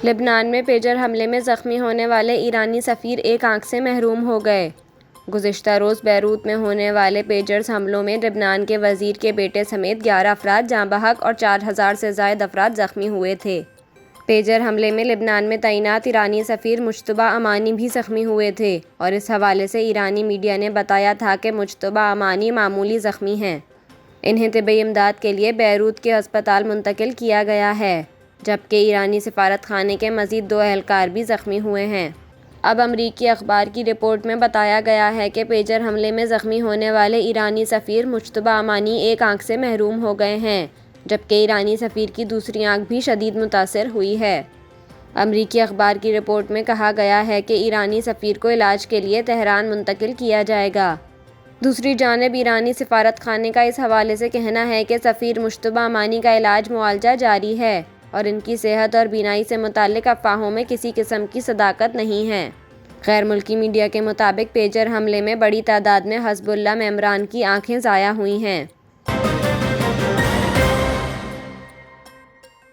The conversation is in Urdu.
لبنان میں پیجر حملے میں زخمی ہونے والے ایرانی سفیر ایک آنکھ سے محروم ہو گئے۔ گزشتہ روز بیروت میں ہونے والے پیجرز حملوں میں لبنان کے وزیر کے بیٹے سمیت 11 افراد جاں بحق اور 4000 سے زائد افراد زخمی ہوئے تھے۔ پیجر حملے میں لبنان میں تعینات ایرانی سفیر مجتبیٰ امانی بھی زخمی ہوئے تھے اور اس حوالے سے ایرانی میڈیا نے بتایا تھا کہ مجتبیٰ امانی معمولی زخمی ہیں۔ انہیں طبی امداد کے لیے بیروت کے ہسپتال منتقل کیا گیا ہے، جبکہ ایرانی سفارت خانے کے مزید 2 اہلکار بھی زخمی ہوئے ہیں۔ اب امریکی اخبار کی رپورٹ میں بتایا گیا ہے کہ پیجر حملے میں زخمی ہونے والے ایرانی سفیر مجتبیٰ امانی ایک آنکھ سے محروم ہو گئے ہیں، جبکہ ایرانی سفیر کی دوسری آنکھ بھی شدید متاثر ہوئی ہے۔ امریکی اخبار کی رپورٹ میں کہا گیا ہے کہ ایرانی سفیر کو علاج کے لیے تہران منتقل کیا جائے گا۔ دوسری جانب ایرانی سفارت خانے کا اس حوالے سے کہنا ہے کہ سفیر مجتبیٰ امانی کا علاج معالجہ جاری ہے اور ان کی صحت اور بینائی سے متعلق افواہوں میں کسی قسم کی صداقت نہیں ہے۔ غیر ملکی میڈیا کے مطابق پیجر حملے میں بڑی تعداد میں حزب اللہ ممبران کی آنکھیں ضائع ہوئی ہیں۔